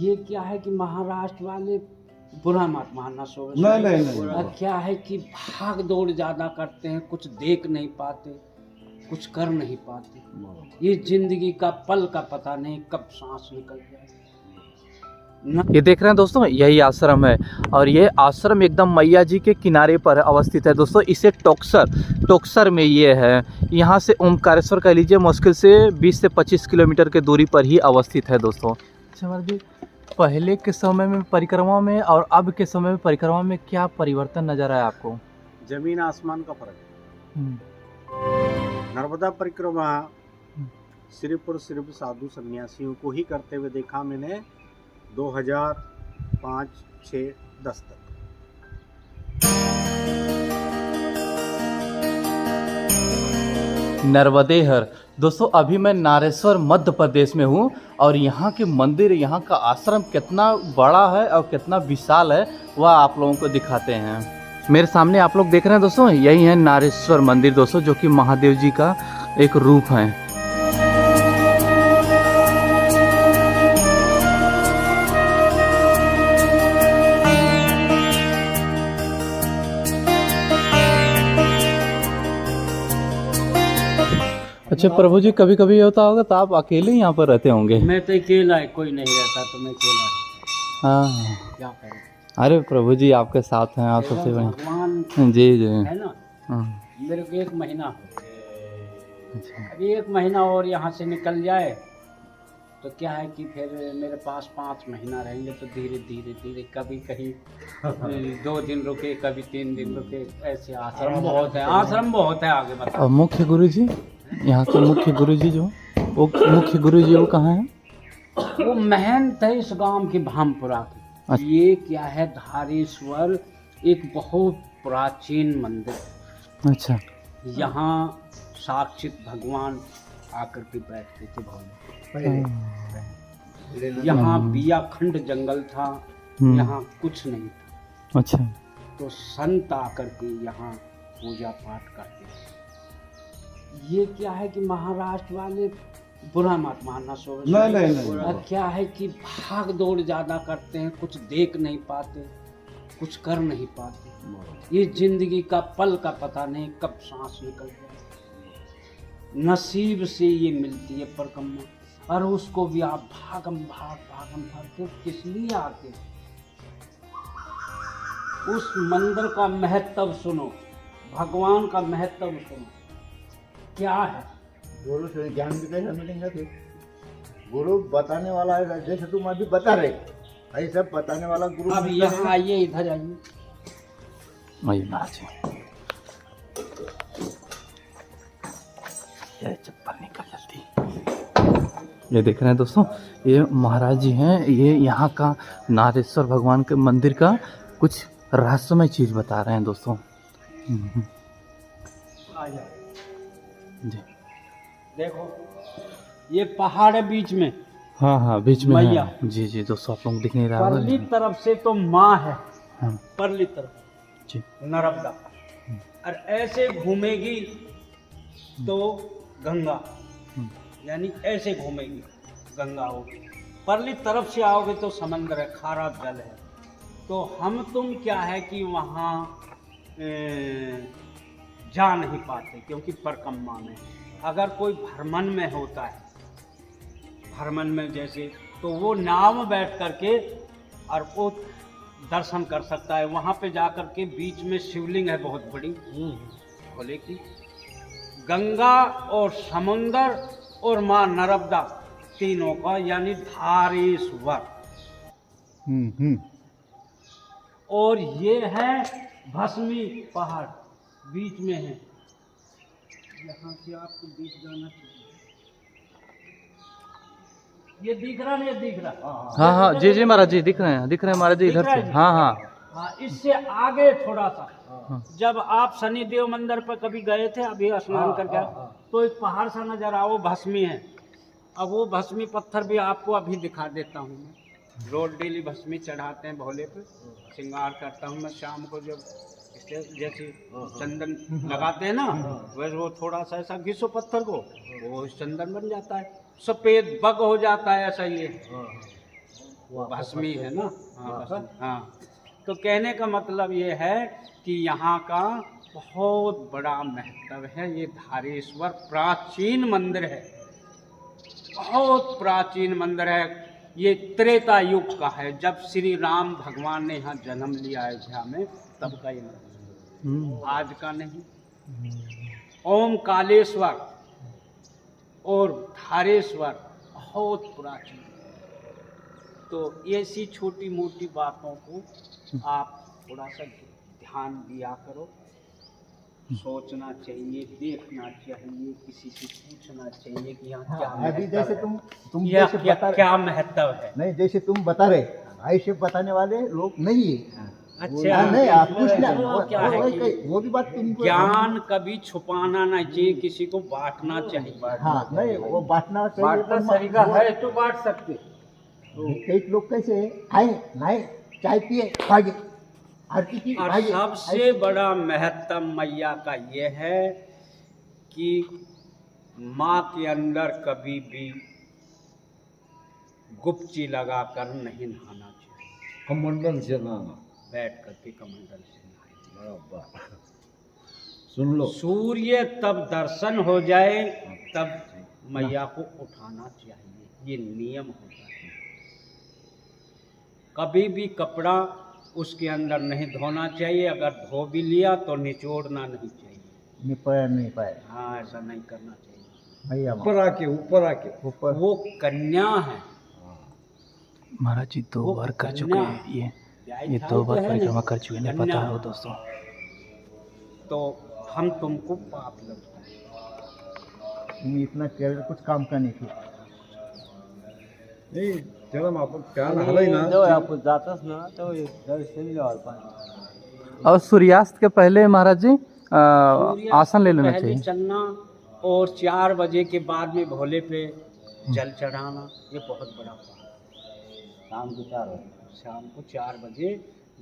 ये क्या है कि महाराष्ट्र वाले बुरा मत मानना सोच नहीं। क्या है कि भाग दौड़ ज्यादा करते हैं, कुछ देख नहीं पाते, कुछ कर नहीं पाते। ये जिंदगी का पल का पता नहीं कब सांस निकल जाए। ये देख रहे हैं दोस्तों, यही आश्रम है और ये आश्रम एकदम मैया जी के किनारे पर अवस्थित है दोस्तों। इसे टोक्सर में ये है। यहाँ से ओमकारेश्वर कह लीजिए मुश्किल से 20 से 25 किलोमीटर के दूरी पर ही अवस्थित है दोस्तों। अच्छा जी, पहले के समय में परिक्रमा में और अब के समय में परिक्रमा में क्या परिवर्तन नजर आया आपको? जमीन आसमान का फर्क है। नर्मदा परिक्रमा सिर्फ और सिर्फ साधु सन्यासियों को ही करते हुए देखा मैंने 2005, 6, 10 तक। नर्मदेहर दोस्तों, अभी मैं नारेश्वर मध्य प्रदेश में हूँ और यहाँ के मंदिर, यहाँ का आश्रम कितना बड़ा है और कितना विशाल है वह आप लोगों को दिखाते हैं। मेरे सामने आप लोग देख रहे हैं दोस्तों, यही है नारेश्वर मंदिर दोस्तों, जो कि महादेव जी का एक रूप है। अच्छा प्रभु जी, कभी कभी होता होगा तो आप अकेले यहाँ पर रहते होंगे? मैं तो अकेला है, कोई नहीं रहता तो मैं अकेला रहता। हाँ, क्या करें। अरे प्रभु जी आपके साथ हैं, आप सबसे बड़े। भगवान जी जी है ना। हाँ। मेरे को 1 महीना अच्छा। अभी 1 महीना और यहाँ से निकल जाए तो क्या है कि फिर मेरे पास 5 महीना रहेंगे तो धीरे धीरे कभी कहीं 2 दिन रुके, कभी 3 दिन रुके, ऐसे आश्रम बहुत है आगे बता। और मुख्य गुरु जी, यहाँ के मुख्य गुरु जी जो वो मुख्य गुरु जी वो कहाँ हैं? वो महंत है इस गांव के भामपुरा के। अच्छा। ये क्या है, धारेश्वर एक बहुत प्राचीन मंदिर। अच्छा। यहाँ साक्षात भगवान आकर के बैठते थे भवन। यहाँ बियाखंड जंगल था, यहाँ कुछ नहीं था। अच्छा। तो संत आकर के यहाँ पूजा पाठ करते थे। ये क्या है कि महाराष्ट्र वाले बुरा मत मानना सोच नहीं। क्या है कि भाग दौड़ ज्यादा करते हैं, कुछ देख नहीं पाते, कुछ कर नहीं पाते। ये जिंदगी का पल का पता नहीं कब सांस निकल जाए। नसीब से ये मिलती है परिक्रमा, और उसको भी आप भागम भाग के किस लिए आते। उस मंदिर का महत्व सुनो, भगवान का महत्व सुनो क्या है। गुरु से ज्ञान भी कैसे मिलेंगे? फिर गुरु बताने वाला है, जैसे तुम अभी बता रहे ऐसा बताने वाला गुरु। अब यहाँ आइए, इधर आइए। चप्पल निकल जल्दी। ये देख रहे हैं दोस्तों, ये महाराज जी हैं, ये यहाँ का नारेश्वर भगवान के मंदिर का कुछ रहस्यमय चीज बता रहे हैं दोस्तों। जी देखो ये पहाड़ है बीच में। हाँ बीच में मैया। है। जी जी दोस्तों, आप लोग दिख नहीं रहा परली तरफ से तो माँ है। हाँ। परली तरफ जी। नर्मदा, और ऐसे घूमेगी तो गंगा, यानी ऐसे घूमेगी गंगा होगी। परली तरफ से आओगे तो समंदर है, खारा जल है। तो हम तुम क्या है कि वहाँ जा नहीं पाते, क्योंकि परिक्रमा में अगर कोई भ्रमण में होता है, भ्रमण में जैसे, तो वो नाव में बैठ करके और वो दर्शन कर सकता है। वहाँ पे जा कर के बीच में शिवलिंग है बहुत बड़ी, बोले कि गंगा और समुंदर और माँ नर्मदा तीनों का, यानी धारेश्वर। और ये है भस्मी पहाड़ बीच में है। यहाँ से आपको दिख जाना चाहिए। ये दिख रहा नहीं? दिख रहा। हाँ जी जी महाराज जी दिख रहे हैं महाराज जी इधर से। हाँ, इससे आगे थोड़ा सा। जब आप शनिदेव मंदिर पर कभी गए थे, अभी स्नान करके तो एक पहाड़ सा नजर आओ, भस्मी है। अब वो भस्मी पत्थर भी आपको अभी दिखा देता हूँ मैं। रोज डेली भस्मी चढ़ाते हैं भोले पे, श्रृंगार करता हूँ मैं शाम को। जब जैसे चंदन लगाते हैं ना, वैसे वो थोड़ा सा ऐसा घिसो पत्थर को, वो चंदन बन जाता है, सफेद बग हो जाता है। ऐसा ये वो भस्मी है ना। हाँ भस्मी, हाँ। तो कहने का मतलब ये है कि यहाँ का बहुत बड़ा महत्व है। ये धारेश्वर प्राचीन मंदिर है, बहुत प्राचीन मंदिर है। ये त्रेता युग का है, जब श्री राम भगवान ने यहाँ जन्म लिया अयोध्या में, तब का ये मंदिर, आज का नहीं। ओम कालेश्वर और धारेश्वर बहुत प्राचीन। तो ऐसी छोटी मोटी बातों को आप थोड़ा सा ध्यान दिया करो, सोचना चाहिए, देखना चाहिए, किसी से पूछना चाहिए कि यहाँ क्या अभी महत्व जैसे है, तुम यह जैसे क्या, बता रहे, क्या महत्व है। नहीं जैसे तुम बता रहे, आयुष्य बताने वाले लोग नहीं है। अच्छा, नहीं आप पूछना, वो क्या है कि वो भी बात तुमको, ज्ञान कभी छुपाना नहीं चाहिए, किसी को बांटना चाहिए। हाँ नहीं वो बांटना चाहिए। बांटना पर तरीका है तो बांट सकते। कई लोग कैसे आए नहीं चाय पिए भागे, आरती की और भागे। सबसे बड़ा महत्व मैया का ये है कि माँ के अंदर कभी भी गुप्ची लगाकर नहीं नहाना चाहिए, कमंडल से नहाना, बैठ करके कमंडल से नहाए। बराबर। सुन लो, सूर्य तब दर्शन हो जाए तब मैया को उठाना चाहिए, ये नियम होता है। कभी भी कपड़ा उसके अंदर नहीं धोना चाहिए, अगर धो भी लिया तो निचोड़ना नहीं चाहिए। नहीं पाए हाँ, ऐसा नहीं करना चाहिए। भैया ऊपर आके ऊपर वो कन्या है। महाराज जी 2 बार कर चुके हैं ये 2 बार परिक्रमा कर चुके हैं, पता हो दोस्तों। तो हम तुमको पाप लगता है। तुम्ही इतना केअर कुछ काम का नहीं किया। नाही त्याला आपण प्यान हलय ना, आपण जातच ना तेव्हा दर्शन घ्यावं पाहिजे। और सूर्यास्त के पहले महाराज जी आसन ले लेना पहले चाहिए। चलना और 4 बजे के बाद में भोले पे जल चढ़ाना, ये बहुत बड़ा बात है। शाम को 4 बजे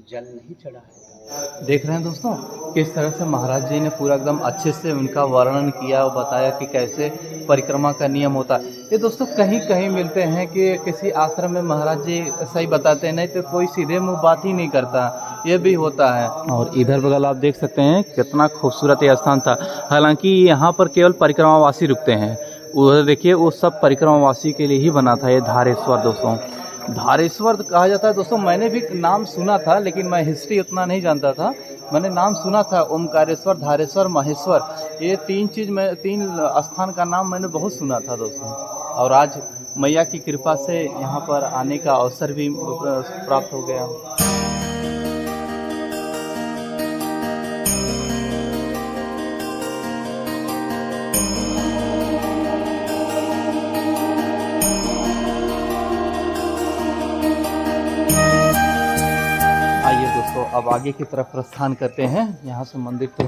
जल नहीं चढ़ाएगा। देख रहे हैं दोस्तों किस तरह से महाराज जी ने पूरा एकदम अच्छे से उनका वर्णन किया और बताया कि कैसे परिक्रमा का नियम होता है। ये दोस्तों कहीं कहीं मिलते हैं कि किसी आश्रम में महाराज जी सही बताते हैं, नहीं तो कोई सीधे मुंह बात ही नहीं करता, ये भी होता है। और इधर बगल आप देख सकते हैं कितना खूबसूरत ये स्थान था। हालांकि यहाँ पर केवल परिक्रमावासी रुकते हैं, उधर देखिए वो सब परिक्रमावासी के लिए ही बना था ये धारेश्वर। दोस्तों धारेश्वर कहा जाता है दोस्तों, मैंने भी नाम सुना था लेकिन मैं हिस्ट्री उतना नहीं जानता था। मैंने नाम सुना था ओमकारेश्वर, धारेश्वर, महेश्वर, ये 3 स्थान का नाम मैंने बहुत सुना था दोस्तों। और आज मैया की कृपा से यहाँ पर आने का अवसर भी प्राप्त हो गया। दोस्तों अब आगे की तरफ प्रस्थान करते हैं। यहाँ से मंदिर तो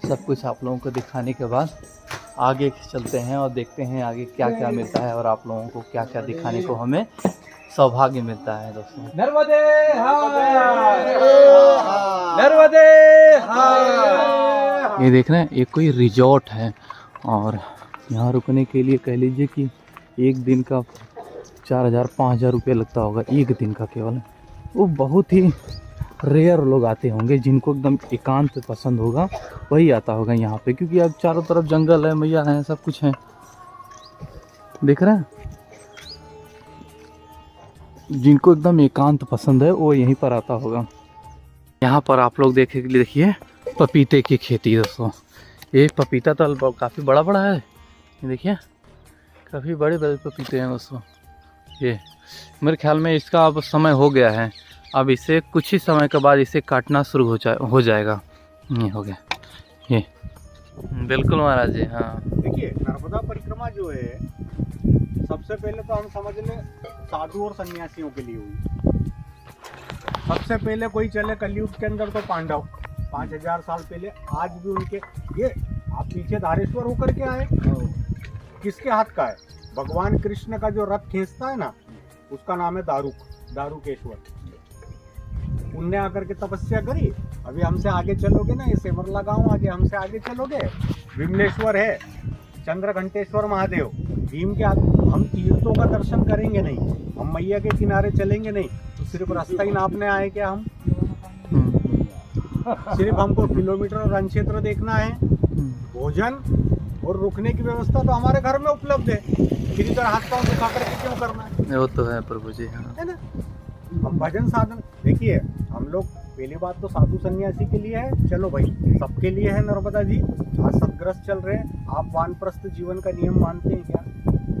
सब कुछ आप लोगों को दिखाने के बाद आगे चलते हैं और देखते हैं आगे क्या क्या मिलता है और आप लोगों को क्या क्या दिखाने को हमें सौभाग्य मिलता है। दोस्तों नर्मदे नर्मदे। ये देख रहे हैं ये कोई रिजॉर्ट है और यहाँ रुकने के लिए कह लीजिए कि एक दिन का 4000-5000 रुपये लगता होगा, एक दिन का केवल। वो बहुत ही रेयर लोग आते होंगे, जिनको एकदम एकांत पसंद होगा वही आता होगा यहाँ पे, क्योंकि अब चारों तरफ जंगल है, मैया है, सब कुछ है। देख रहे हैं, जिनको एकदम एकांत पसंद है वो यहीं पर आता होगा। यहाँ पर आप लोग देखिए पपीते की खेती दोस्तों। ये पपीता तो काफ़ी बड़ा बड़ा है, ये देखिए काफ़ी बड़े बड़े पपीते हैं दोस्तों। ये मेरे ख्याल में इसका अब समय हो गया है, अब इसे कुछ ही समय के बाद इसे काटना शुरू हो जाएगा। ये हो गया ये, बिल्कुल महाराज जी। हाँ देखिए नर्मदा परिक्रमा जो है सबसे पहले तो हम समझ लें साधु और सन्यासियों के लिए हुई। सबसे पहले कोई चले कलयुग के अंदर तो पांडव 5000 साल पहले, आज भी उनके ये आप पीछे धारेश्वर होकर के आए, किसके हाथ का है? भगवान कृष्ण का जो रथ खींचता है ना, उसका नाम है दारुकेश्वर। उनने आकर के तपस्या करी। अभी हमसे आगे चलोगे ना, ये सेमरला गांव आगे हमसे आगे चलोगे, विमलेश्वर है, चंद्रघंटेश्वर महादेव, भीम के हम तीर्थों का दर्शन करेंगे नहीं, हम मैया के किनारे चलेंगे नहीं, तो सिर्फ रास्ता ही नापने आए क्या हम? सिर्फ हमको किलोमीटर और रण क्षेत्र देखना है? भोजन और रुकने की व्यवस्था तो हमारे घर में उपलब्ध है, फिर इधर हाथ पांव दिखा करके क्यों करना है? वो तो है प्रभु जी, हाँ। है ना? हम भजन साधन देखिए, हम लोग पहली बात तो साधु सन्यासी के लिए है, चलो भाई सबके लिए है नर्मदा जी। आज सदग्रस्त चल रहे हैं, आप वानप्रस्थ जीवन का नियम मानते हैं क्या?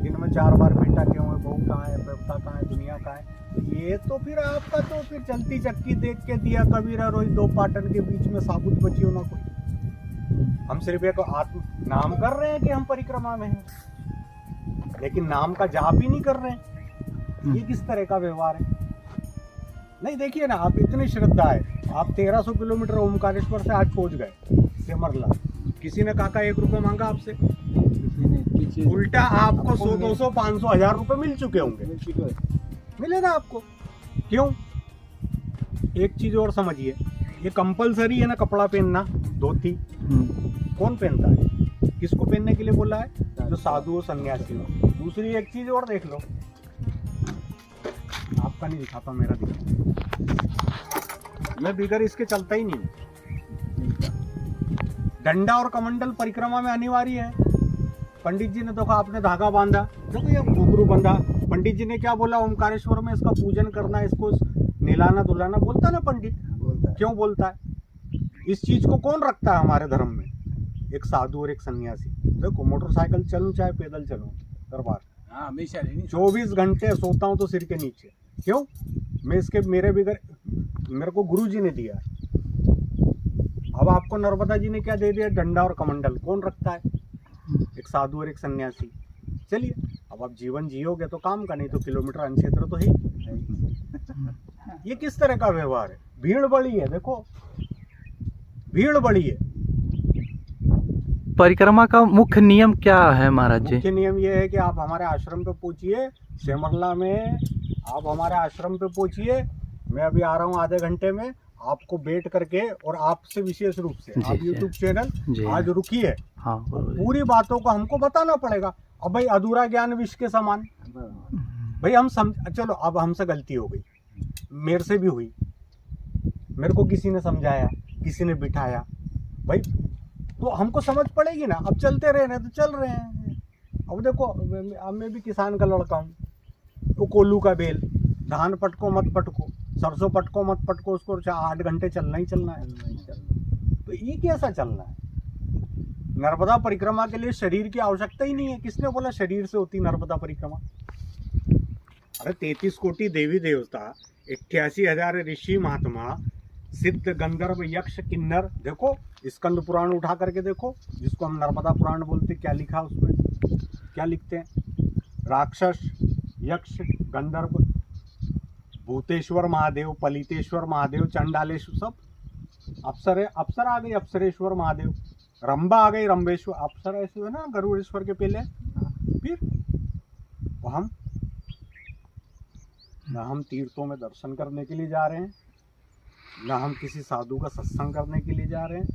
दिन में 4 बार बेटा क्यों है, बहू कहाँ है, देवता कहाँ है, दुनिया कहाँ है? ये तो फिर आपका तो फिर चलती चक्की देख के दिया कबीरा रोई, 2 पाटन के बीच में साबुत बची हो ना कोई। हम सिर्फ एक आत्म नाम कर रहे हैं कि हम परिक्रमा में हैं, लेकिन नाम का जाप ही नहीं कर रहे हैं। ये किस तरह का व्यवहार है? नहीं देखिए ना, आप इतनी श्रद्धा है, आप 1300 किलोमीटर ओमकारेश्वर से आज पहुंच गए सेमरला, किसी ने काका 1 रुपये मांगा आपसे? उल्टा आपको 100, 200, 500, 1000 रुपए मिल चुके होंगे, मिले ना आपको? क्यों? एक चीज और समझिए, ये कंपलसरी है ना कपड़ा पहनना, धोती कौन पहनता है? किसको पहनने के लिए बोला है? जो साधु हो, सन्यासी हो। दूसरी एक चीज और देख लो, आपका नहीं दिखाता, मेरा दिखा, मैं बिगर इसके चलता ही नहीं। डंडा और कमंडल परिक्रमा में अनिवार्य है। पंडित जी ने देखो, आपने धागा बांधा, देखो ये घुंघरू बंधा, पंडित जी ने क्या बोला? ओमकारेश्वर में इसका पूजन करना, इसको नहलाना धुलाना, बोलता ना पंडित? क्यों बोलता है? इस चीज को कौन रखता है हमारे धर्म में? एक साधु और एक सन्यासी। देखो मोटरसाइकिल चलूं चाहे पैदल चलूं, दरबार 24 घंटे सोता हूं तो सिर के नीचे। क्यों? मैं इसके मेरे को गुरु जी ने दिया। अब आपको नर्मदा जी ने क्या दे दिया? डंडा और कमंडल। कौन रखता है? एक साधु और एक सन्यासी। चलिए, अब आप जीवन जियोगे तो काम का, नहीं तो किलोमीटर अनुक्षेत्र तो है। ये किस तरह का व्यवहार है? भीड़ बड़ी है, देखो भीड़ बड़ी है। परिक्रमा का मुख्य नियम क्या है महाराज जी? मुख्य नियम ये है कि आप हमारे आश्रम पे पहुंचिए, सेमरला में आप हमारे आश्रम पे पहुंचिए। मैं अभी आ रहा हूँ आधे घंटे में, आपको बैठ करके, और आपसे विशेष रूप से आप यूट्यूब चैनल आज रुकिए, हाँ, पूरी बातों को हमको बताना पड़ेगा। अब भाई अधूरा ज्ञान विष के समान, भाई हम चलो अब हमसे गलती हो गई, मेरे से भी हुई, मेरे को किसी ने समझाया, किसी ने बिठाया, भाई तो हमको समझ पड़ेगी ना। अब चलते रहे ना तो चल रहे हैं। अब देखो, अब मैं भी किसान का लड़का हूँ, तो कोल्लू का बेल, धान पटको मत पटको, सरसों पटको मत पटको, उसको 8 घंटे चलना ही चलना है। तो ये कैसा चलना है? नर्मदा परिक्रमा के लिए शरीर की आवश्यकता ही नहीं है। किसने बोला शरीर से होती नर्मदा परिक्रमा? अरे 33 कोटि देवी देवता, 88,000 ऋषि महात्मा, सिद्ध गंधर्व यक्ष किन्नर। देखो स्कंद पुराण उठा करके देखो, जिसको हम नर्मदा पुराण बोलते, क्या लिखा उसमें? क्या लिखते हैं? राक्षस, यक्ष, गंधर्व, भूतेश्वर महादेव, पलितेश्वर महादेव, चंडालेश्वर, सब अप्सरे, अप्सर आ गई अप्सरेश्वर महादेव, रंबा आ गई रंबेश्वर, अप्सर ऐसे है ना गरुड़ेश्वर के पहले। फिर हम तीर्थों में दर्शन करने के लिए जा रहे हैं, ना हम किसी साधु का सत्संग करने के लिए जा रहे हैं,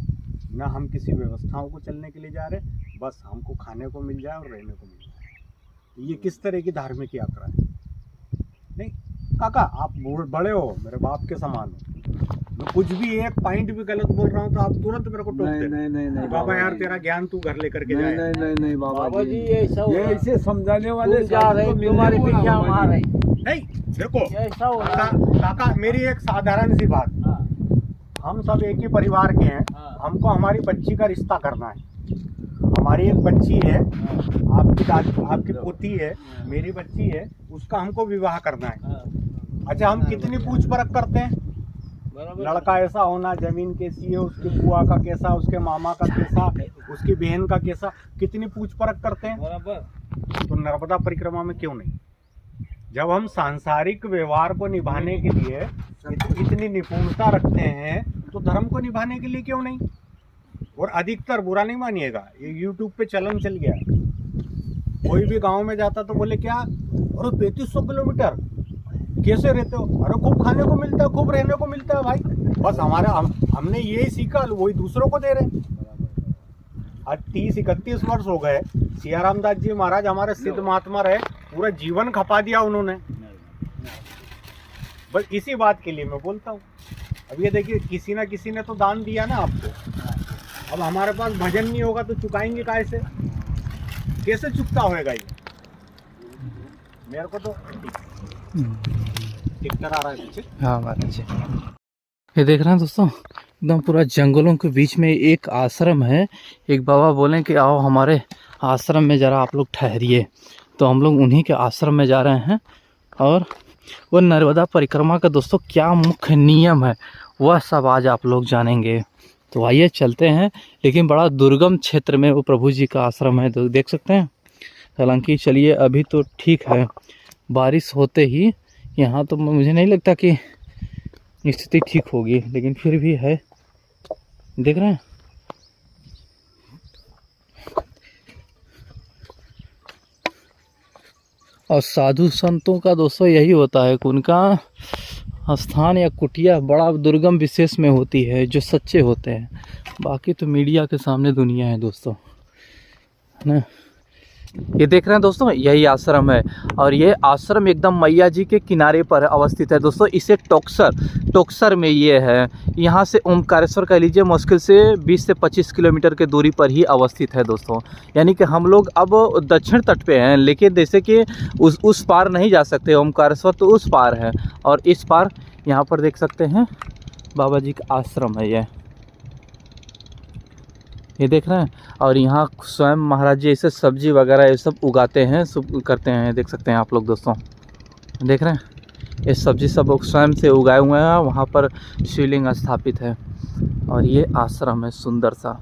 ना हम किसी व्यवस्थाओं को चलने के लिए जा रहे हैं। बस हमको खाने को मिल जाए और रहने को मिल जाए। ये किस तरह की धार्मिक यात्रा है? नहीं काका, आप बड़े हो, मेरे बाप के समान हो, मैं कुछ भी एक पॉइंट भी गलत बोल रहा हूँ तो आप तुरंत मेरे को टोकते। नहीं बाबा यार तेरा ज्ञान तू घर लेकर के जाए। नहीं बाबा जी ये ऐसे समझाने वाले जा रहे हैं, तुम्हारे पीछे हम आ रहे हैं। नहीं देखो ऐसा हो रहा काका, मेरी एक साधारण सी बात, हम सब एक ही परिवार के हैं, हमको हमारी बच्ची का रिश्ता करना है। हमारी एक बच्ची है, आपकी दादी, आपकी पोती है, मेरी बच्ची है, उसका हमको विवाह करना है। अच्छा, हम कितनी पूछ परख करते हैं? लड़का ऐसा होना, जमीन कैसी है, उसकी बुआ का कैसा, उसके मामा का कैसा, उसकी बहन का कैसा, कितनी पूछ परख करते हैं। तो नर्मदा परिक्रमा में क्यों नहीं? जब हम सांसारिक व्यवहार को निभाने के लिए इतनी निपुणता रखते हैं, तो धर्म को निभाने के लिए क्यों नहीं? और अधिकतर, बुरा नहीं मानिएगा, ये यूट्यूब पे चलन चल गया, कोई भी गांव में जाता तो बोले क्या, अरे 3500 किलोमीटर कैसे रहते हो? अरे खूब खाने को मिलता है, खूब रहने को मिलता है। भाई बस हमने यही सीखा, वही दूसरों को दे रहे हैं। आज 30-31 वर्ष हो गए। सियाराम दास जी महाराज हमारे सिद्ध महात्मा रहे, पूरा जीवन खपा दिया उन्होंने। बस इसी बात के लिए मैं बोलता हूँ। अब ये देखिए, किसी ना किसी ने तो दान दिया ना आपको। अब हमारे पास भजन नहीं होगा तो चुकाएंगे कैसे? कैसे चुकता होएगा ये? मेरे को तो टिकटर आ रहा है पीछे। हाँ महाराज जी, ये देख रहे हैं दोस्तों, एकदम पूरा जंगलों के बीच में एक आश्रम है। एक बाबा बोले कि आओ हमारे आश्रम में ज़रा आप लोग ठहरिए, तो हम लोग उन्हीं के आश्रम में जा रहे हैं। और वो नर्मदा परिक्रमा का दोस्तों क्या मुख्य नियम है वह सब आज आप लोग जानेंगे। तो आइए चलते हैं। लेकिन बड़ा दुर्गम क्षेत्र में वो प्रभु जी का आश्रम है, तो देख सकते हैं। हालांकि चलिए अभी तो ठीक है, बारिश होते ही यहाँ तो मुझे नहीं लगता कि स्थिति ठीक होगी, लेकिन फिर भी है, देख रहे हैं। और साधु संतों का दोस्तों यही होता है कि उनका स्थान या कुटिया बड़ा दुर्गम विशेष में होती है, जो सच्चे होते हैं। बाकी तो मीडिया के सामने दुनिया है दोस्तों, है ना। ये देख रहे हैं दोस्तों, यही आश्रम है और ये आश्रम एकदम मैया जी के किनारे पर अवस्थित है दोस्तों। इसे टोक्सर में ये है। यहाँ से ओमकारेश्वर कह लीजिए मुश्किल से 20 से 25 किलोमीटर के दूरी पर ही अवस्थित है दोस्तों। यानी कि हम लोग अब दक्षिण तट पे हैं, लेकिन जैसे कि उस पार नहीं जा सकते। ओमकारेश्वर तो उस पार है और इस पार यहाँ पर देख सकते हैं बाबा जी का आश्रम है ये देख रहे हैं। और यहाँ स्वयं महाराज जी ऐसे सब्जी वगैरह ये सब उगाते हैं, सब करते हैं, देख सकते हैं आप लोग दोस्तों, देख रहे हैं। ये सब्जी सब स्वयं से उगाए हुए हैं। वहाँ पर शिवलिंग स्थापित है और ये आश्रम है सुंदर सा।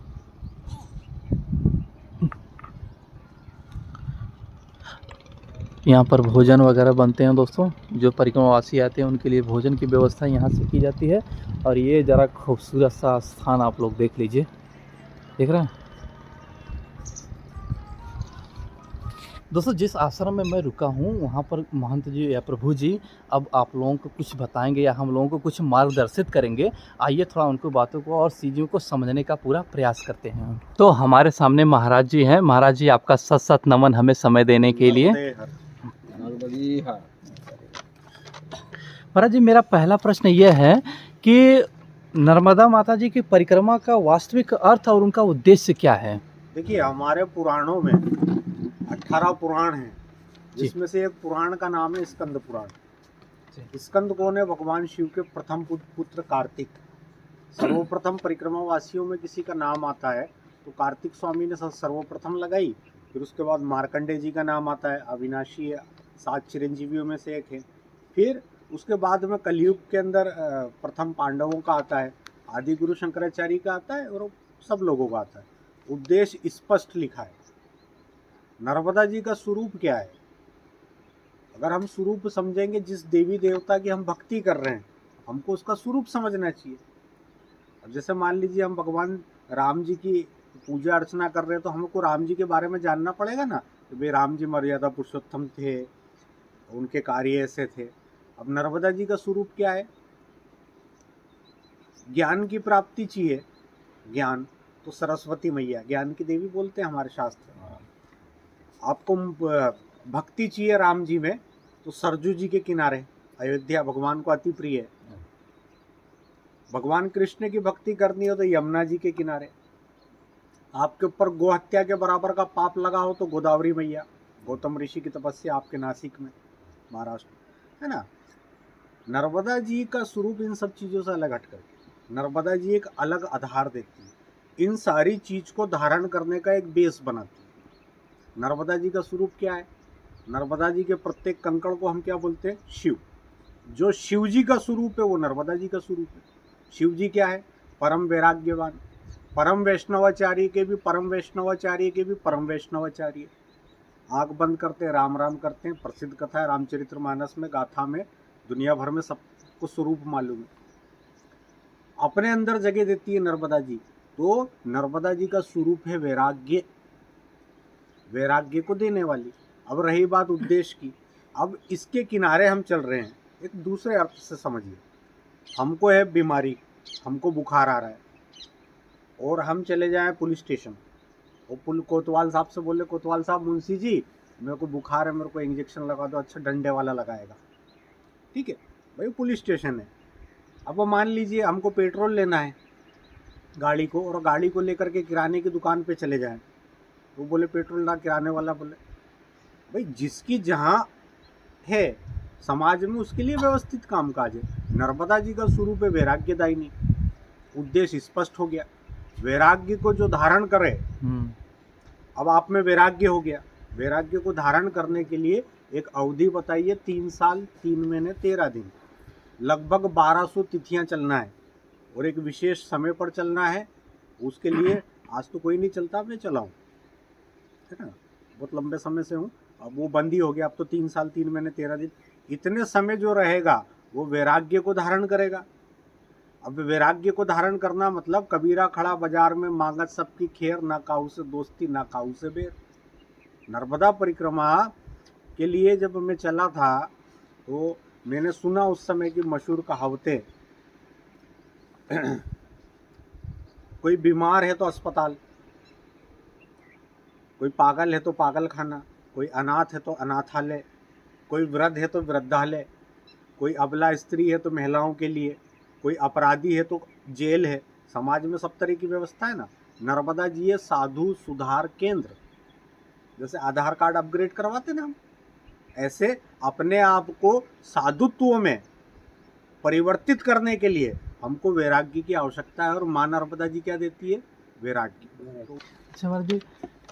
यहाँ पर भोजन वगैरह बनते हैं दोस्तों। जो परिक्रमावासी आते हैं उनके लिए भोजन की व्यवस्था यहाँ से की जाती है। और ये ज़रा खूबसूरत सा स्थान आप लोग देख लीजिए, देख रहे हैं दोस्तों। जिस आश्रम में मैं रुका हूँ वहाँ पर महंत जी या प्रभु जी अब आप लोगों को कुछ बताएंगे या हम लोगों को कुछ मार्गदर्शित करेंगे। आइए थोड़ा उनको बातों को और चीज़ों को समझने का पूरा प्रयास करते हैं। तो हमारे सामने महाराज जी हैं। महाराज जी आपका सत सत नमन हमें समय देने के लिए। महाराज जी मेरा पहला प्रश्न यह है कि नर्मदा माता जी की परिक्रमा का वास्तविक अर्थ और उनका उद्देश्य क्या है? देखिए, हमारे पुराणों में 18 पुराण हैं, जिसमें से एक पुराण का नाम है स्कंद पुराण। स्कंद कौन है? भगवान शिव के प्रथम पुत्र कार्तिक। सर्वप्रथम परिक्रमा वासियों में किसी का नाम आता है तो कार्तिक स्वामी ने सर्वप्रथम लगाई। फिर उसके बाद मार्कंडेय जी का नाम आता है, अविनाशी है, 7 चिरंजीवियों में से एक है। फिर उसके बाद में कलयुग के अंदर प्रथम पांडवों का आता है, आदि गुरु शंकराचार्य का आता है और सब लोगों का आता है। उद्देश्य स्पष्ट लिखा है। नर्मदा जी का स्वरूप क्या है? अगर हम स्वरूप समझेंगे, जिस देवी देवता की हम भक्ति कर रहे हैं हमको उसका स्वरूप समझना चाहिए। अब जैसे मान लीजिए हम भगवान राम जी की पूजा अर्चना कर रहे हैं तो हमको राम जी के बारे में जानना पड़ेगा ना, कि भाई राम जी मर्यादा पुरुषोत्तम थे, उनके कार्य ऐसे थे। अब नर्मदा जी का स्वरूप क्या है? ज्ञान की प्राप्ति चाहिए, ज्ञान तो सरस्वती मैया ज्ञान की देवी बोलते हैं हमारे शास्त्र। आपको भक्ति चाहिए राम जी में तो सरजू जी के किनारे, अयोध्या भगवान को अति प्रिय है। भगवान कृष्ण की भक्ति करनी हो तो यमुना जी के किनारे। आपके ऊपर गो हत्या के बराबर का पाप लगा हो तो गोदावरी मैया, गौतम ऋषि की तपस्या आपके नासिक में, महाराष्ट्र, है ना। नर्मदा जी का स्वरूप इन सब चीज़ों से अलग हट करके नर्मदा जी एक अलग आधार देती है, इन सारी चीज को धारण करने का एक बेस बनाती है। नर्मदा जी का स्वरूप क्या है? नर्मदा जी के प्रत्येक कंकड़ को हम क्या बोलते हैं? शिव। जो शिव जी का स्वरूप है वो नर्मदा जी का स्वरूप है। शिव जी क्या है? परम वैराग्यवान, परम वैष्णवाचार्य के भी परम वैष्णवाचार्य के भी परम वैष्णवाचार्य। आंख बंद करते हैं, राम राम करते हैं। प्रसिद्ध कथा है रामचरितमानस में, गाथा में, दुनिया भर में सबको स्वरूप मालूम है। अपने अंदर जगह देती है नर्मदा जी। तो नर्मदा जी का स्वरूप है वैराग्य, वैराग्य को देने वाली। अब रही बात उद्देश्य की, अब इसके किनारे हम चल रहे हैं। एक दूसरे अर्थ से समझिए, हमको है बीमारी, हमको बुखार आ रहा है और हम चले जाएं पुलिस स्टेशन, वो पुल कोतवाल साहब से बोले, कोतवाल साहब मुंशी जी मेरे को बुखार है, मेरे को इंजेक्शन लगा दो। अच्छा डंडे वाला लगाएगा, ठीक है भाई, पुलिस स्टेशन है। अब वो मान लीजिए हमको पेट्रोल लेना है गाड़ी को, और गाड़ी को लेकर के किराने की दुकान पे चले जाएं, वो बोले पेट्रोल ना, किराने वाला बोले भाई जिसकी जहाँ है समाज में उसके लिए व्यवस्थित कामकाज है। नर्मदा जी का शुरू पे वैराग्यदायिनी, उद्देश्य स्पष्ट हो गया, वैराग्य को जो धारण करे। अब आप में वैराग्य हो गया, वैराग्य को धारण करने के लिए एक अवधि बताइए, 3 साल 3 महीने 13 दिन, लगभग 1200 तिथियां चलना है और एक विशेष समय पर चलना है। उसके लिए आज तो कोई नहीं चलता, मैं चलाऊँ, है ना, बहुत लंबे समय से हूँ। अब वो बंदी हो गया, अब तो 3 साल 3 महीने 13 दिन, इतने समय जो रहेगा वो वैराग्य को धारण करेगा। अब वैराग्य को धारण करना मतलब कबीरा खड़ा बाजार में मांगत सबकी खेर, ना काऊ से दोस्ती ना काऊ से बेर। नर्मदा परिक्रमा के लिए जब मैं चला था तो मैंने सुना उस समय की मशहूर कहावतें, कोई बीमार है तो अस्पताल, कोई पागल है तो पागल खाना, कोई अनाथ है तो अनाथालय, कोई वृद्ध है तो वृद्धालय, कोई अबला स्त्री है तो महिलाओं के लिए, कोई अपराधी है तो जेल है। समाज में सब तरह की व्यवस्था है ना। नर्मदा जी है साधु सुधार केंद्र, जैसे आधार कार्ड अपग्रेड करवाते ना हम, ऐसे अपने आप को साधुत्व में परिवर्तित करने के लिए हमको वैराग्य की आवश्यकता है। और माँ नर्मदा जी क्या देती है? वैराग्य। अच्छा महाराज जी,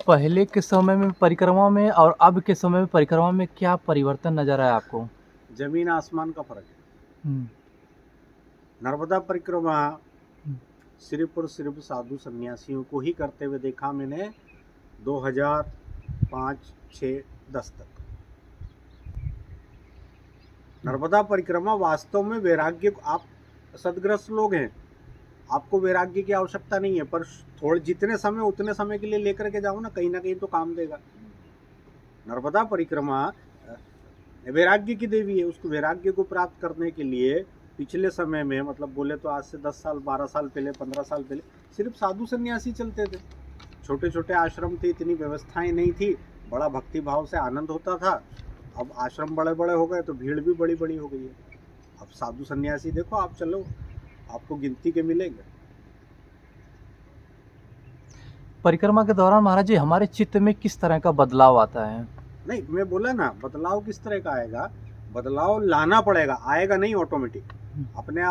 पहले के समय में परिक्रमा में और अब के समय में परिक्रमा में क्या परिवर्तन नजर आया आपको? जमीन आसमान का फर्क है। नर्मदा परिक्रमा सिर्फ और सिर्फ साधु सन्यासियों को ही करते हुए देखा मैंने 2005, 6, 10 तक। नर्मदा परिक्रमा वास्तव में वैराग्य, आप सदग्रस्त लोग हैं, आपको वैराग्य की आवश्यकता नहीं है, पर थोड़े जितने समय उतने समय के लिए लेकर के जाओ ना कहीं तो काम देगा। नर्मदा परिक्रमा वैराग्य की देवी है। उसको वैराग्य को प्राप्त करने के लिए पिछले समय में, मतलब बोले तो आज से 10 साल 12 साल पहले, 15 साल पहले सिर्फ साधु सन्यासी चलते थे। छोटे छोटे आश्रम थे, इतनी व्यवस्थाएं नहीं थी, बड़ा भक्ति भाव से आनंद होता था। अब आश्रम बड़े बड़े हो गए तो भीड़ भी बड़ी बड़ी हो गई है। अब साधु सन्यासी देखो, आप चलो, आपको गिनती के मिलेंगे। परिक्रमा के दौरान महाराज जी हमारे चित्त में किस तरह का बदलाव आता है? नहीं, मैं बोला ना, बदलाव किस तरह का आएगा, बदलाव लाना पड़ेगा, आएगा नहीं ऑटोमेटिक, अपने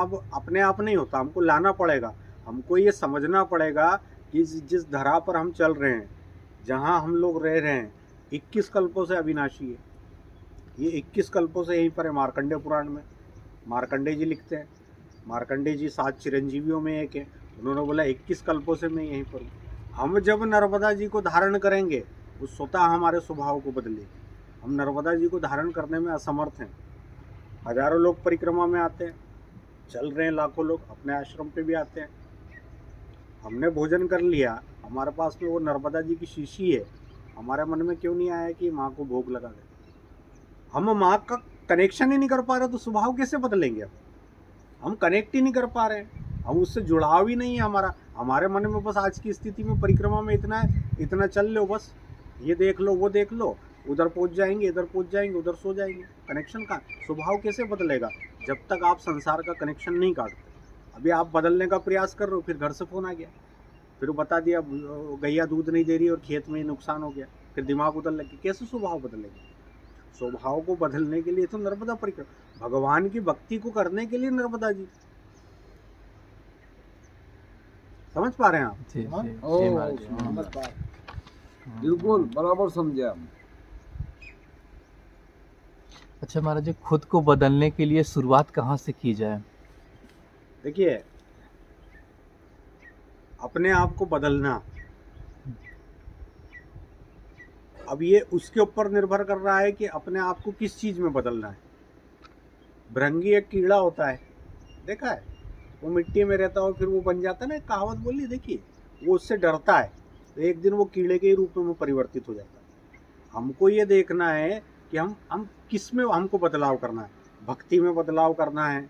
आप नहीं होता, हमको लाना पड़ेगा। हमको ये समझना पड़ेगा कि जिस धरा पर हम चल रहे हैं, जहाँ हम लोग रह रहे हैं, 21 कल्पों से अविनाशी है। ये 21 कल्पों से यहीं पर है। मार्कंडेय पुराण में मार्कंडेय जी लिखते हैं, मार्कंडेय जी 7 चिरंजीवियों में एक है, उन्होंने बोला 21 कल्पों से मैं यहीं पर हूँ। हम जब नर्मदा जी को धारण करेंगे, वो स्वतः हमारे स्वभाव को बदलेगी। हम नर्मदा जी को धारण करने में असमर्थ हैं। हजारों लोग परिक्रमा में आते हैं, चल रहे हैं, लाखों लोग अपने आश्रम पे भी आते हैं। हमने भोजन कर लिया, हमारे पास में वो नर्मदा जी की शीशी है, हमारे मन में क्यों नहीं आया कि माँ को भोग लगा दे? हम माँ का कनेक्शन ही नहीं कर पा रहे, तो स्वभाव कैसे बदलेंगे? हम कनेक्ट ही नहीं कर पा रहे, हम उससे जुड़ाव ही नहीं है हमारा। हमारे मन में बस आज की स्थिति में परिक्रमा में इतना है, इतना चल लो, बस ये देख लो, वो देख लो, उधर पहुंच जाएंगे, इधर पहुंच जाएंगे, उधर सो जाएंगे। कनेक्शन का स्वभाव कैसे बदलेगा जब तक आप संसार का कनेक्शन नहीं काटते? अभी आप बदलने का प्रयास कर रहे हो, फिर घर से फ़ोन आ गया, फिर बता दिया गैया दूध नहीं दे रही और खेत में नुकसान हो गया, फिर दिमाग उधर लग गया। कैसे स्वभाव बदलेगा? स्वभाव को बदलने के लिए तो नर्मदा परिक्रमा, भगवान की भक्ति को करने के लिए नर्मदा जी। समझ पा रहे हैं आप? जी, हाँ? जी, जी महाराज जी। नमस्कार। बिल्कुल बराबर समझे हम। अच्छा महाराज जी, खुद को बदलने के लिए शुरुआत कहाँ से की जाए? देखिए, अपने आप को बदलना, अब ये उसके ऊपर निर्भर कर रहा है कि अपने आप को किस चीज़ में बदलना है। भृंगी एक कीड़ा होता है, देखा है, वो मिट्टी में रहता हो, फिर वो बन जाता है ना, एक कहावत बोली देखिए, वो उससे डरता है, तो एक दिन वो कीड़े के रूप में परिवर्तित हो जाता है। हमको ये देखना है कि हम किस में हमको बदलाव करना है। भक्ति में बदलाव करना है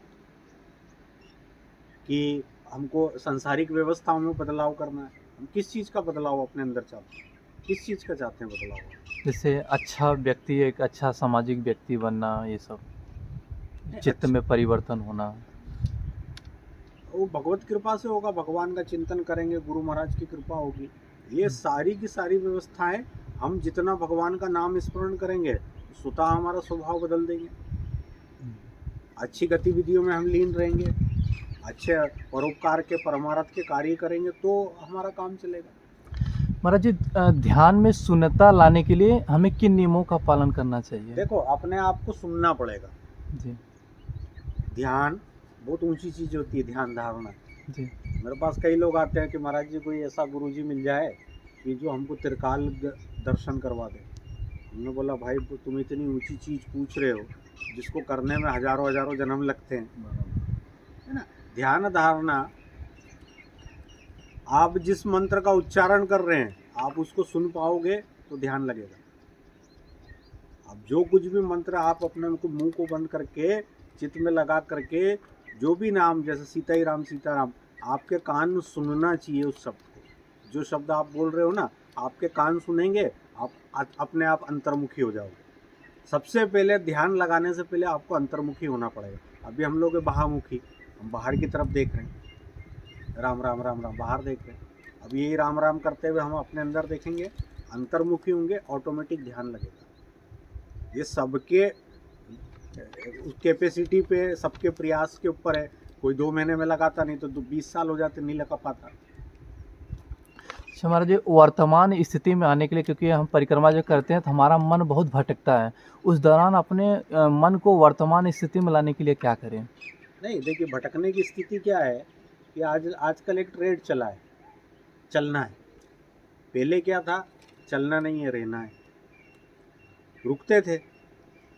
कि हमको सांसारिक व्यवस्थाओं में बदलाव करना है, हम किस चीज़ का बदलाव अपने अंदर चाहते हैं। किस चीज़ का चाहते हैं बदलाव? जैसे अच्छा व्यक्ति, एक अच्छा सामाजिक व्यक्ति बनना, ये सब चित्त में परिवर्तन होना। वो भगवत कृपा से होगा, भगवान का चिंतन करेंगे, गुरु महाराज की कृपा होगी। ये सारी की सारी व्यवस्थाएं हम जितना भगवान का नाम स्मरण करेंगे स्वतः हमारा स्वभाव बदल देंगे। अच्छी गतिविधियों में हम लीन रहेंगे, अच्छे परोपकार के परमार्थ के कार्य करेंगे तो हमारा काम चलेगा। महाराज जी, ध्यान में शून्यता लाने के लिए हमें किन नियमों का पालन करना चाहिए? देखो, अपने आप को सुनना पड़ेगा। जी ध्यान बहुत ऊंची चीज होती है, ध्यान धारणा। जी। मेरे पास कई लोग आते हैं कि महाराज जी कोई ऐसा गुरुजी मिल जाए कि जो हमको त्रिकाल दर्शन करवा दे। हमने बोला भाई तुम इतनी ऊंची चीज पूछ रहे हो जिसको करने में हजारों हजारों जन्म लगते हैं, है ना। ध्यान धारणा, आप जिस मंत्र का उच्चारण कर रहे हैं आप उसको सुन पाओगे तो ध्यान लगेगा। अब जो कुछ भी मंत्र आप अपने मुंह को बंद करके चित्त में लगा करके जो भी नाम, जैसे सीताराम सीताराम, आपके कान सुनना चाहिए उस शब्द को। जो शब्द आप बोल रहे हो ना, आपके कान सुनेंगे, आप अपने आप अंतर्मुखी हो जाओगे। सबसे पहले ध्यान लगाने से पहले आपको अंतर्मुखी होना पड़ेगा। अभी हम लोग बाहरमुखी, हम बाहर की तरफ देख रहे हैं, राम राम राम राम बाहर देख रहे हैं। अब यही राम राम करते हुए हम अपने अंदर देखेंगे, अंतर्मुखी होंगे, ऑटोमेटिक ध्यान लगेगा। ये सबके कैपेसिटी पे, सबके प्रयास के ऊपर है। कोई 2 महीने में लगाता, नहीं तो 20 साल हो जाते नहीं लगा पाता। अच्छा महाराज जी, वर्तमान स्थिति में आने के लिए, क्योंकि हम परिक्रमा जो करते हैं तो हमारा मन बहुत भटकता है, उस दौरान अपने मन को वर्तमान स्थिति में लाने के लिए क्या करें? नहीं, देखिए भटकने की स्थिति क्या है कि आजकल एक ट्रेंड चला है, चलना है। पहले क्या था, चलना नहीं है, रहना है। रुकते थे,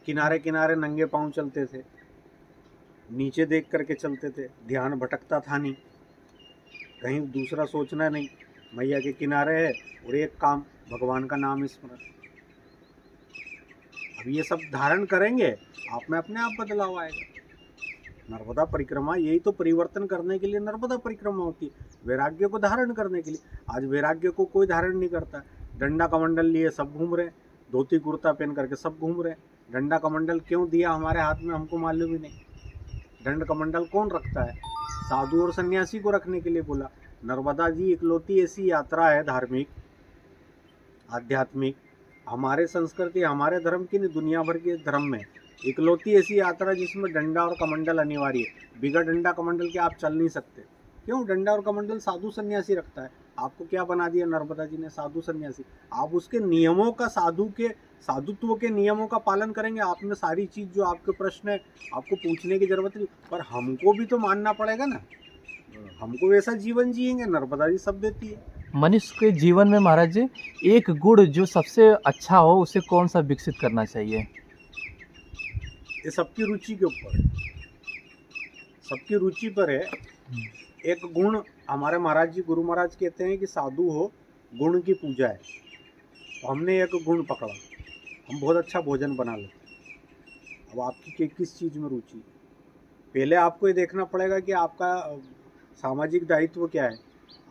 किनारे किनारे नंगे पांव चलते थे, नीचे देख करके चलते थे, ध्यान भटकता था नहीं, कहीं दूसरा सोचना नहीं, मैया के किनारे है और एक काम भगवान का नाम स्मरण। अब ये सब धारण करेंगे, आप में अपने आप बदलाव आएगा। नर्मदा परिक्रमा यही तो परिवर्तन करने के लिए नर्मदा परिक्रमा होती है, वैराग्य को धारण करने के लिए। आज वैराग्य को कोई धारण नहीं करता। डंडा कमंडल लिए सब घूम रहे हैं, धोती कुर्ता पहन करके सब घूम रहे हैं। डंडा कमंडल क्यों दिया हमारे हाथ में हमको मालूम ही नहीं। दंड कमंडल कौन रखता है? साधु और सन्यासी को रखने के लिए बोला। नर्मदा जी इकलौती ऐसी यात्रा है धार्मिक आध्यात्मिक, हमारे संस्कृति हमारे धर्म की नहीं, दुनिया भर के धर्म में इकलौती ऐसी यात्रा जिसमें डंडा और कमंडल अनिवार्य है। बिगड़ डंडा कमंडल के आप चल नहीं सकते। क्यों? डंडा और कमंडल साधु सन्यासी रखता है। आपको क्या बना दिया नर्मदा जी ने? साधु सन्यासी। आप उसके नियमों का, साधुत्व के नियमों का पालन करेंगे, आप में सारी चीज़ जो आपके प्रश्न है आपको पूछने की जरूरत नहीं। पर हमको भी तो मानना पड़ेगा ना, हमको वैसा जीवन जिएंगे। नर्मदा जी सब देती है। मनुष्य के जीवन में महाराज जी एक गुण जो सबसे अच्छा हो उसे कौन सा विकसित करना चाहिए? ये सबकी रुचि के ऊपर है, सबकी रुचि पर है। एक गुण हमारे महाराज जी, गुरु महाराज कहते हैं कि साधु हो गुण की पूजा है। तो हमने एक गुण पकड़ा, हम बहुत अच्छा भोजन बना लेते। अब आपकी किस चीज़ में रुचि है? पहले आपको ये देखना पड़ेगा कि आपका सामाजिक दायित्व क्या है,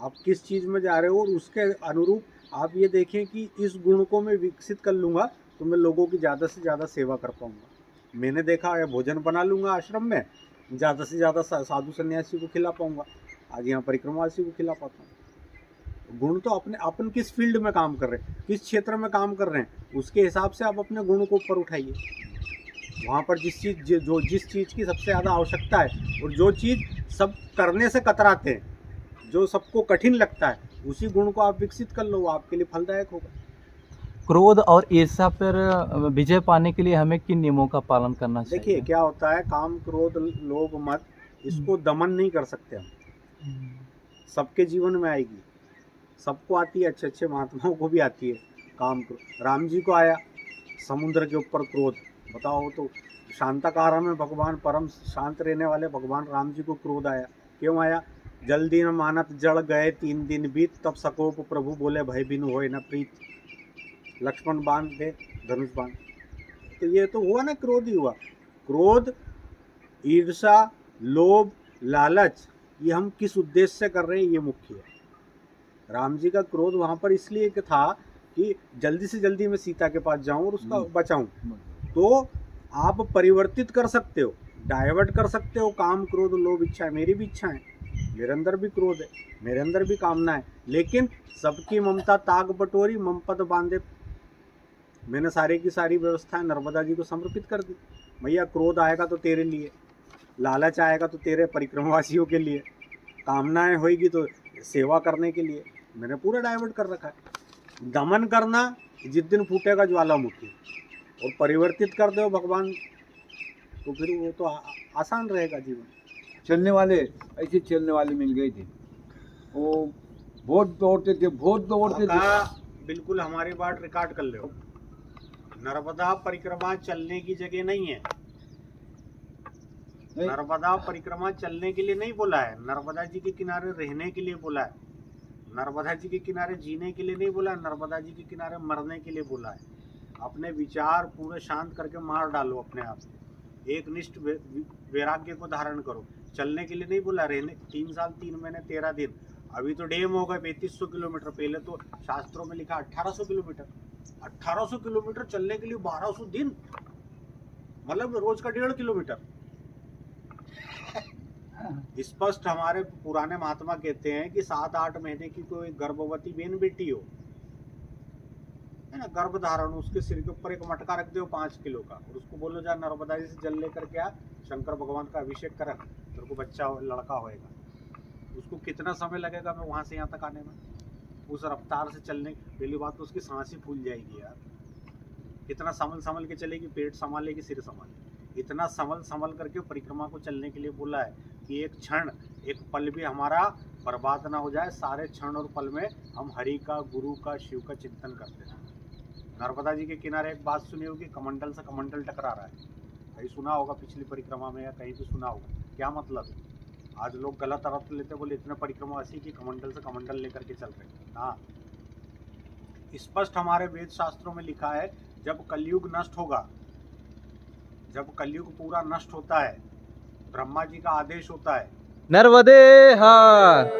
आप किस चीज़ में जा रहे हो, और उसके अनुरूप आप ये देखें कि इस गुण को मैं विकसित कर लूँगा तो मैं लोगों की ज़्यादा से ज़्यादा सेवा कर पाऊँगा। मैंने देखा है भोजन बना लूँगा आश्रम में, ज़्यादा से ज़्यादा साधु सन्यासी को खिला पाऊँगा। आज यहाँ परिक्रमावासी को खिला पाता हूँ। गुण तो अपन किस फील्ड में काम कर रहे हैं, किस क्षेत्र में काम कर रहे हैं, उसके हिसाब से आप अपने गुण को ऊपर उठाइए। वहाँ पर जिस चीज़ की सबसे ज़्यादा आवश्यकता है और जो चीज़ सब करने से कतराते हैं, जो सबको कठिन लगता है, उसी गुण को आप विकसित कर लो, वो आपके लिए फलदायक होगा। क्रोध और ईर्ष्या पर विजय पाने के लिए हमें किन नियमों का पालन करना चाहिए? देखिए क्या होता है, काम क्रोध लोभ मत, इसको दमन नहीं कर सकते हम। सबके जीवन में आएगी, सबको आती है, अच्छे अच्छे महात्माओं को भी आती है काम क्रोध। राम जी को आया समुद्र के ऊपर क्रोध, बताओ तो शांताकार में भगवान, परम शांत रहने वाले भगवान राम जी को क्रोध आया। क्यों आया? जल दिन मानत जड़ गए 3 दिन बीत, तब सकोप प्रभु बोले भय बिनु होए न प्रीत। लक्ष्मण बाण दे धनुष बाण। तो ये तो हुआ ना, क्रोध ही हुआ। क्रोध, ईर्षा, लोभ, लालच, ये हम किस उद्देश्य से कर रहे हैं, ये मुख्य है। राम जी का क्रोध वहाँ पर इसलिए था कि जल्दी से जल्दी मैं सीता के पास जाऊं और उसका बचाऊं। तो आप परिवर्तित कर सकते हो, डाइवर्ट कर सकते हो काम, क्रोध, लोभ, इच्छा। मेरी भी इच्छा है, मेरे अंदर भी क्रोध है, मेरे अंदर भी कामना है, लेकिन सबकी ममता ताग बटोरी, ममपद बांधे। मैंने सारी की सारी व्यवस्थाएं नर्मदा जी को समर्पित कर दी। भैया क्रोध आएगा तो तेरे लिए, लालच आएगा तो तेरे परिक्रमवासियों के लिए, कामनाएं होएगी तो सेवा करने के लिए। मैंने पूरा डाइवर्ट कर रखा है। दमन करना जिस दिन फूटेगा ज्वालामुखी, और परिवर्तित कर दो भगवान, तो फिर वो तो आसान रहेगा जीवन। चलने वाले ऐसे चलने वाले मिल गए थे, वो बहुत दौड़ते थे, बहुत दौड़ते थे। बिल्कुल हमारी बात रिकॉर्ड कर लो। नर्मदा परिक्रमा चलने की जगह नहीं है। नर्मदा परिक्रमा चलने के लिए नहीं बोला है, नर्मदा जी के किनारे रहने के लिए बोला है। नर्मदा जी के किनारे जीने के लिए नहीं बोला है, नर्मदा जी के किनारे मरने के लिए बोला है। अपने विचार पूरे शांत करके मार डालो अपने आप, एक निष्ठ वैराग्य को धारण करो। चलने के लिए नहीं बोला, रहने 3 साल 3 महीने 13 दिन। अभी तो डैम हो गए 3500 किलोमीटर, पहले तो शास्त्रों में लिखा 1800 किलोमीटर। 1800 किलोमीटर चलने के लिए 1200 दिन, मतलब रोज का 1.5 किलोमीटर। स्पष्ट हमारे पुराने महात्मा कहते हैं कि 7-8 महीने की कोई गर्भवती बहन बेटी हो, है ना, गर्भ धारण, उसके सिर के ऊपर एक मटका रख दो 5 किलो का, और उसको बोलो जा नर्मदा जी से जल लेकर के आ, शंकर भगवान का अभिषेक कर, तेरे को बच्चा लड़का होएगा। उसको कितना समय लगेगा मैं वहां से यहाँ तक आने में? उस रफ्तार से चलने, पहली बात तो उसकी सांस ही फूल जाएगी यार। कितना संभल के चलेगी, पेट संभालेगी, सिर संभालेगी। इतना संभल करके परिक्रमा को चलने के लिए बोला है कि एक क्षण, एक पल भी हमारा बर्बाद ना हो जाए। सारे क्षण और पल में हम हरि का, गुरु का, शिव का चिंतन करते हैं। नर्मदा जी के किनारे एक बात सुनी होगी, कमंडल से कमंडल टकरा रहा है, कहीं सुना होगा पिछली परिक्रमा में, या कहीं भी सुना होगा। क्या मतलब है? आज लोग गलत अर्थ लेते, बोले इतने परिक्रमावासी की कमंडल से कमंडल लेकर के चल रहे हैं। हाँ, स्पष्ट हमारे वेद शास्त्रों में लिखा है, जब कलयुग नष्ट होगा, जब कलयुग पूरा नष्ट होता है, ब्रह्मा जी का आदेश होता है, नर्मदे हर।